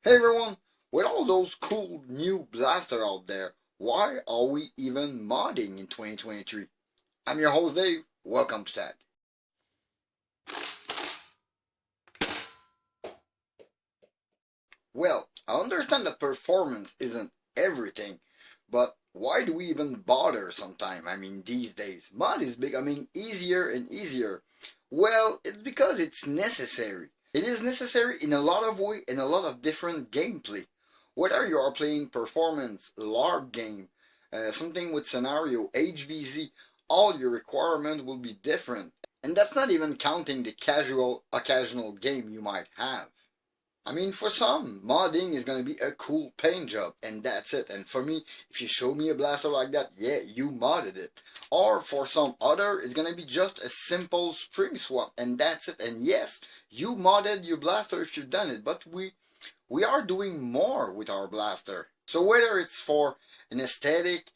Hey everyone, with all those cool new blasters out there, why are we even modding in 2023? I'm your host Dave, welcome to Tag. Well, I understand that performance isn't everything, but why do we even bother sometime? I mean, these days, mod is becoming easier and easier. Well, it's because it's necessary. It is necessary in a lot of ways, in a lot of different gameplay. Whether you are playing performance, LARP game, something with scenario, HVZ, all your requirements will be different. And that's not even counting the casual, occasional game you might have. I mean, for some, modding is going to be a cool paint job, and that's it. And for me, if you show me a blaster like that, yeah, you modded it. Or for some other, it's going to be just a simple spring swap, and that's it. And yes, you modded your blaster if you've done it, but we are doing more with our blaster. So whether it's for an aesthetic,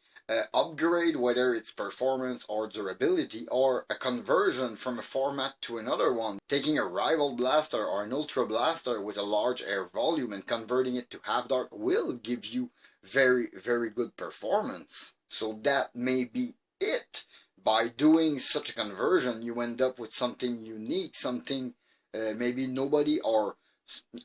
upgrade, whether it's performance or durability, or a conversion from a format to another one, taking a rival blaster or an ultra blaster with a large air volume and converting it to half dart will give you very, very good performance. So that may be it. By doing such a conversion, you end up with something unique, something maybe nobody or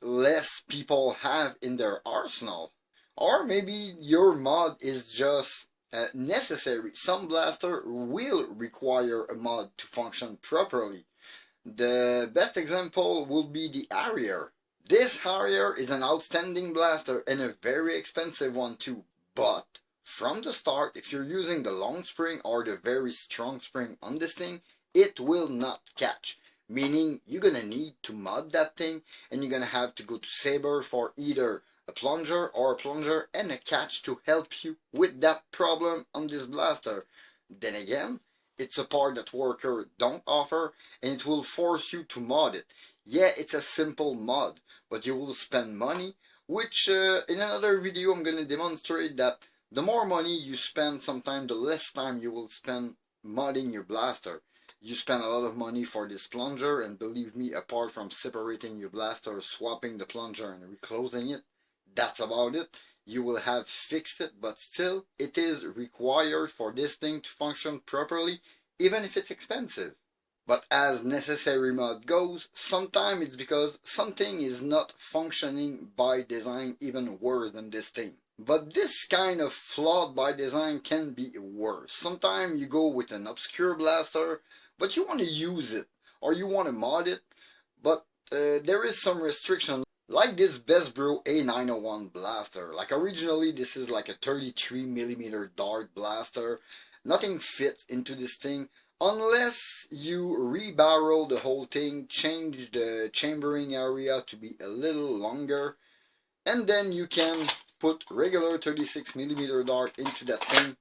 less people have in their arsenal. Or maybe your mod is just necessary. Some blaster will require a mod to function properly. The best example will be the Harrier. This Harrier is an outstanding blaster and a very expensive one too, but from the start, if you're using the long spring or the very strong spring on this thing, it will not catch. Meaning you're gonna need to mod that thing, and you're gonna have to go to Saber for either a plunger or a plunger and a catch to help you with that problem on this blaster. Then again, it's a part that workers don't offer, and it will force you to mod it. Yeah, it's a simple mod, but you will spend money, which in another video I'm gonna demonstrate that the more money you spend, sometimes the less time you will spend modding your blaster. You spend a lot of money for this plunger, and believe me, apart from separating your blaster, swapping the plunger and reclosing it, that's about it. You will have fixed it, but still, it is required for this thing to function properly, even if it's expensive. But as necessary mod goes, sometimes it's because something is not functioning by design even worse than this thing. But this kind of flawed by design can be worse. Sometimes you go with an obscure blaster, but you want to use it, or you want to mod it, but there is some restriction. Like this Best Bro A901 blaster. Like originally this is like a 33mm dart blaster. Nothing fits into this thing unless you rebarrel the whole thing, change the chambering area to be a little longer, and then you can put regular 36mm dart into that thing,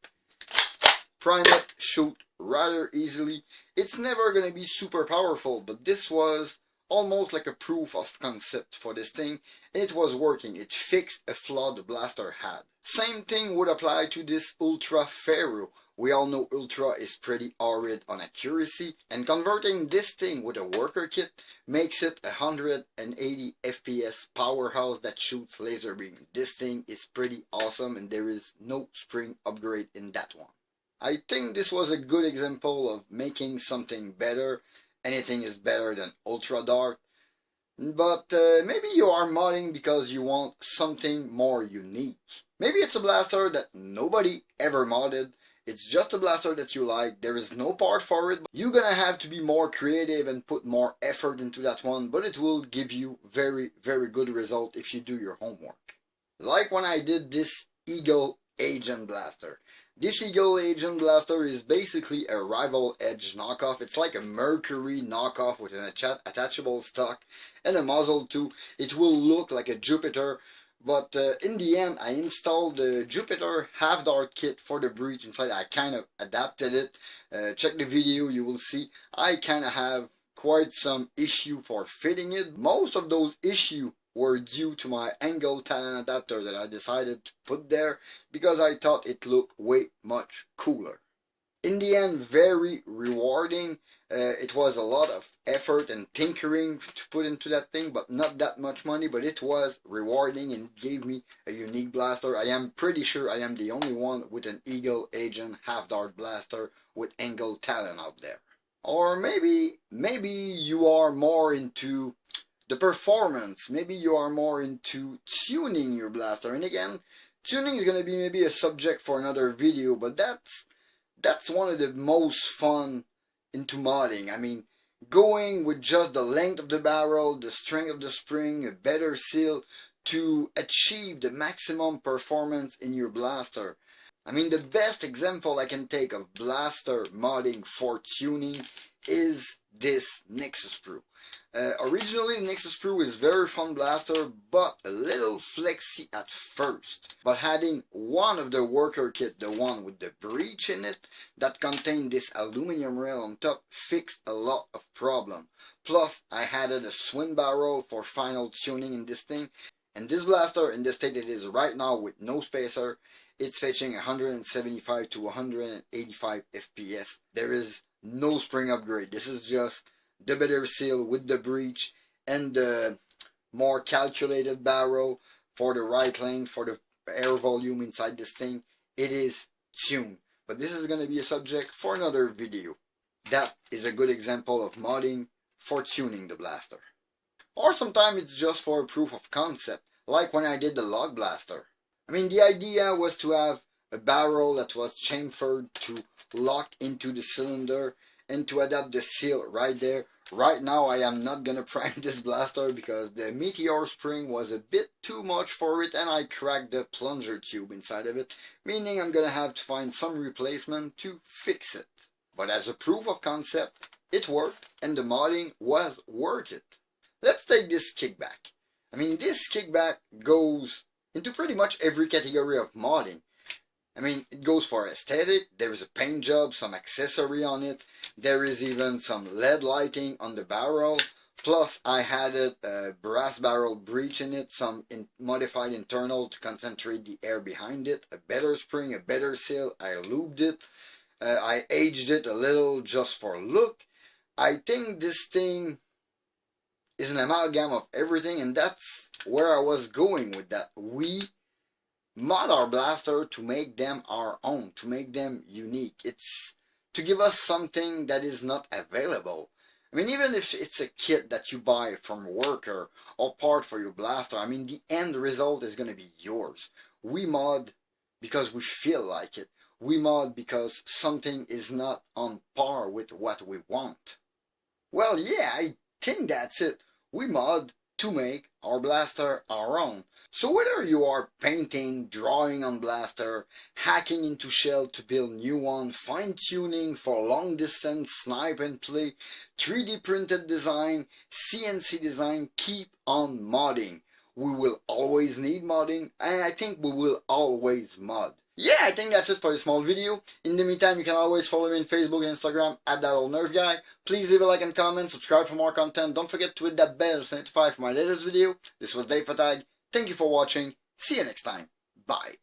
prime it, shoot rather easily. It's never gonna be super powerful, but this was almost like a proof of concept for this thing, and it was working. It fixed a flaw the blaster had. Same thing would apply to this Ultra Pharaoh. We all know Ultra is pretty horrid on accuracy, and converting this thing with a worker kit makes it a 180 FPS powerhouse that shoots laser beam. This thing is pretty awesome, and there is no spring upgrade in that one. I think this was a good example of making something better. Anything is better than Ultra Dart. But maybe you are modding because you want something more unique. Maybe it's a blaster that nobody ever modded. It's just a blaster that you like. There is no part for it. You're gonna have to be more creative and put more effort into that one, but it will give you very, very good result if you do your homework. Like when I did this Eagle Agent Blaster. This Eagle Agent Blaster is basically a Rival Edge knockoff. It's like a Mercury knockoff with an attachable stock and a muzzle too. It will look like a Jupiter, but in the end I installed the Jupiter half dart kit for the breech inside. I kind of adapted it. Check the video, you will see I kind of have quite some issue for fitting it. Most of those issues were due to my angle talent adapter that I decided to put there because I thought it looked way much cooler. In the end, very rewarding. It was a lot of effort and tinkering to put into that thing, but not that much money. But it was rewarding and it gave me a unique blaster. I am pretty sure I am the only one with an Eagle Agent half dart blaster with angle talent out there. Or maybe you are more into the performance. Maybe you are more into tuning your blaster. And again, tuning is going to be maybe a subject for another video, but that's one of the most fun into modding. I mean, going with just the length of the barrel, the strength of the spring, a better seal to achieve the maximum performance in your blaster. I mean, the best example I can take of blaster modding for tuning is this Nexus Pro. Originally, Nexus Pro is very fun blaster, but a little flexy at first. But adding one of the worker kit, the one with the breech in it, that contained this aluminum rail on top, fixed a lot of problem. Plus, I added a swing barrel for final tuning in this thing. And this blaster, in the state it is right now with no spacer, it's fetching 175 to 185 FPS. There is no spring upgrade. This is just the better seal with the breech and the more calculated barrel for the right length, for the air volume inside this thing. It is tuned. But this is going to be a subject for another video. That is a good example of modding for tuning the blaster. Or sometimes it's just for a proof of concept, like when I did the log blaster. I mean, the idea was to have a barrel that was chamfered to lock into the cylinder and to adapt the seal right there. Right now I am not gonna prime this blaster because the Meteor spring was a bit too much for it and I cracked the plunger tube inside of it, meaning I'm gonna have to find some replacement to fix it. But as a proof of concept, it worked and the modding was worth it. Let's take this kickback. I mean, this kickback goes into pretty much every category of modding. I mean, it goes for aesthetic, there is a paint job, some accessory on it, there is even some LED lighting on the barrel, plus I added a brass barrel breech in it, some modified internal to concentrate the air behind it, a better spring, a better seal, I lubed it, I aged it a little just for look. I think this thing is an amalgam of everything, and that's where I was going with that. We mod our blaster to make them our own, to make them unique. It's to give us something that is not available. I mean, even if it's a kit that you buy from Worker or part for your blaster, I mean, the end result is going to be yours. We mod because we feel like it. We mod because something is not on par with what we want. Well, yeah, I think that's it. We mod to make our blaster our own. So whether you are painting, drawing on blaster, hacking into shell to build new one, fine-tuning for long distance snipe and play, 3D printed design, CNC design, keep on modding. We will always need modding, and I think we will always mod. Yeah, I think that's it for this small video. In the meantime, you can always follow me on Facebook and Instagram at @ThatOldNerfGuy. Please leave a like and comment, subscribe for more content. Don't forget to hit that bell to notify for my latest video. This was Dave Fatag. Thank you for watching. See you next time. Bye.